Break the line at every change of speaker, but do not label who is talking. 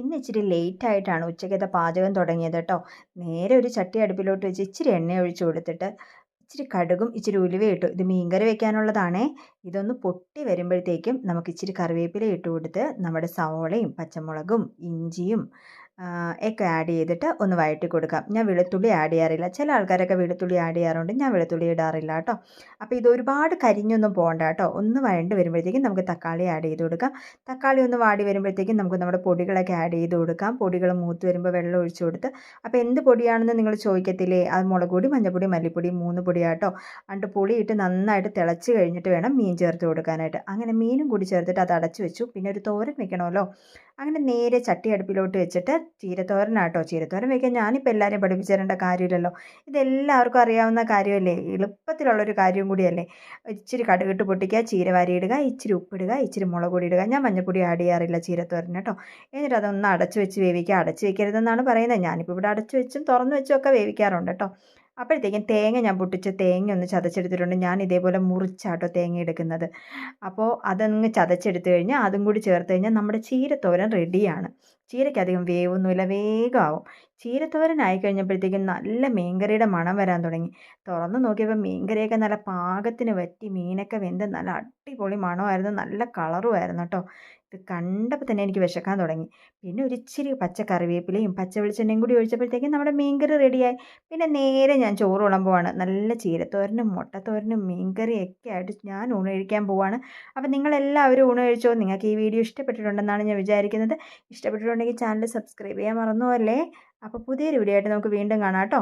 ഇന്ന് ഇച്ചിരി ലേറ്റായിട്ടാണ് ഉച്ചക്കത്തെ പാചകം തുടങ്ങിയത് കേട്ടോ. നേരെ ഒരു ചട്ടി അടുപ്പിലോട്ട് വെച്ച് ഇച്ചിരി എണ്ണ ഒഴിച്ച് കൊടുത്തിട്ട് ഇച്ചിരി കടുകും ഇച്ചിരി ഉലുവയും ഇട്ടു. ഇത് മീൻകറി വെക്കാനുള്ളതാണേ. ഇതൊന്ന് പൊട്ടി വരുമ്പോഴത്തേക്കും നമുക്ക് ഇച്ചിരി കറിവേപ്പില ഇട്ട് കൊടുത്ത് നമ്മുടെ സവോളയും പച്ചമുളകും ഇഞ്ചിയും ഒക്കെ ആഡ് ചെയ്തിട്ട് ഒന്ന് വഴറ്റി കൊടുക്കാം. ഞാൻ വെളുത്തുള്ളി ആഡ് ചെയ്യാറില്ല. ചില ആൾക്കാരൊക്കെ വെളുത്തുള്ളി ആഡ് ചെയ്യാറുണ്ട്. ഞാൻ വെളുത്തുള്ളി ഇടാറില്ല കേട്ടോ. അപ്പോൾ ഇത് ഒരുപാട് കരിഞ്ഞൊന്നും പോകണ്ട കേട്ടോ. ഒന്ന് വഴണ്ട് വരുമ്പോഴത്തേക്കും നമുക്ക് തക്കാളി ആഡ് ചെയ്ത് കൊടുക്കാം. തക്കാളി ഒന്ന് വാടി വരുമ്പോഴത്തേക്കും നമുക്ക് നമ്മുടെ പൊടികളൊക്കെ ആഡ് ചെയ്ത് കൊടുക്കാം. പൊടികൾ മൂത്ത് വരുമ്പോൾ വെള്ളം ഒഴിച്ച് കൊടുത്ത്, അപ്പോൾ എന്ത് പൊടിയാണെന്ന് നിങ്ങൾ ചോദിക്കത്തില്ലേ? അത് മുളക് പൊടി, മഞ്ഞൾപ്പൊടി, മല്ലിപ്പൊടി 3 പൊടിയാട്ടോ. അണ്ട് പുളിയിട്ട് നന്നായിട്ട് തിളച്ച് കഴിഞ്ഞിട്ട് വേണം മീൻ ചേർത്ത് കൊടുക്കാനായിട്ട്. അങ്ങനെ മീനും കൂടി ചേർത്തിട്ട് അത് അടച്ച് വെച്ചു. പിന്നെ ഒരു തോരൻ വെക്കണമല്ലോ. അങ്ങനെ നേരെ ചട്ടി അടുപ്പിലോട്ട് വെച്ചിട്ട് ചീരത്തോരനാട്ടോ. ചീരത്തോരൻ വെക്കാൻ ഞാനിപ്പോൾ എല്ലാവരെയും പഠിപ്പിച്ചു തരേണ്ട കാര്യമില്ലല്ലോ. ഇതെല്ലാവർക്കും അറിയാവുന്ന കാര്യമല്ലേ, എളുപ്പത്തിലുള്ളൊരു കാര്യം കൂടിയല്ലേ. ഇച്ചിരി കടുകിട്ട് പൊട്ടിക്കുക, ചീര വാരിയിടുക, ഇച്ചിരി ഉപ്പിടുക, ഇച്ചിരി മുളക് പൊടി ഇടുക. ഞാൻ മഞ്ഞൾപ്പൊടി ആഡ് ചെയ്യാറില്ല ചീരത്തോരന് കേട്ടോ. എന്നിട്ട് അതൊന്ന് അടച്ച് വെച്ച് വേവിക്കുക. അടച്ച് വെക്കരുതെന്നാണ് പറയുന്നത്. ഞാനിപ്പോൾ ഇവിടെ അടച്ച് വെച്ചും തുറന്ന് വെച്ചും ഒക്കെ വേവിക്കാറുണ്ട് കേട്ടോ. അപ്പോഴത്തേക്കും തേങ്ങ ഞാൻ പൊട്ടിച്ച് തേങ്ങ ഒന്ന് ചതച്ചെടുത്തിട്ടുണ്ട്. ഞാൻ ഇതേപോലെ മുറിച്ചാട്ടോ തേങ്ങ എടുക്കുന്നത്. അപ്പോൾ അതങ്ങ് ചതച്ചെടുത്ത് കഴിഞ്ഞാൽ അതും കൂടി ചേർത്ത് കഴിഞ്ഞാൽ നമ്മുടെ ചീരത്തോരൻ റെഡിയാണ്. ചീരയ്ക്ക് അധികം വേവൊന്നുമില്ല, വേഗം ആവും. ചീരത്തോരനായി കഴിഞ്ഞപ്പോഴത്തേക്കും നല്ല മീൻകറിയുടെ മണം വരാൻ തുടങ്ങി. തുറന്ന് നോക്കിയപ്പോൾ മീൻകറിയൊക്കെ നല്ല പാകത്തിന് വറ്റി, മീനൊക്കെ വെന്ത് നല്ല അടിപൊളി മണമായിരുന്നു, നല്ല കളറുമായിരുന്നു കേട്ടോ. ഇത് കണ്ടപ്പോൾ തന്നെ എനിക്ക് വിശക്കാൻ തുടങ്ങി. പിന്നെ ഒരിച്ചിരി പച്ച കറിവേപ്പിലയും പച്ച വെളിച്ചെണ്ണയും കൂടി ഒഴിച്ചപ്പോഴത്തേക്കും നമ്മുടെ മീൻകറി റെഡിയായി. പിന്നെ നേരെ ഞാൻ ചോറ് വിളമ്പുവാണ്. നല്ല ചീരത്തോരനും മുട്ടത്തോരനും മീൻകറിയും ഒക്കെ ആയിട്ട് ഞാൻ ഊണ് കഴിക്കാൻ പോവാണ്. അപ്പോൾ നിങ്ങളെല്ലാവരും ഊണ് കഴിച്ചോ? നിങ്ങൾക്ക് ഈ വീഡിയോ ഇഷ്ടപ്പെട്ടിട്ടുണ്ടെന്നാണ് ഞാൻ വിചാരിക്കുന്നത്. ഇഷ്ടപ്പെട്ടിട്ടുണ്ടെങ്കിൽ ചാനൽ സബ്സ്ക്രൈബ് ചെയ്യാൻ മറന്നു അല്ലേ. അപ്പോൾ പുതിയൊരു വീഡിയോ ആയിട്ട് നമുക്ക് വീണ്ടും കാണാം കേട്ടോ.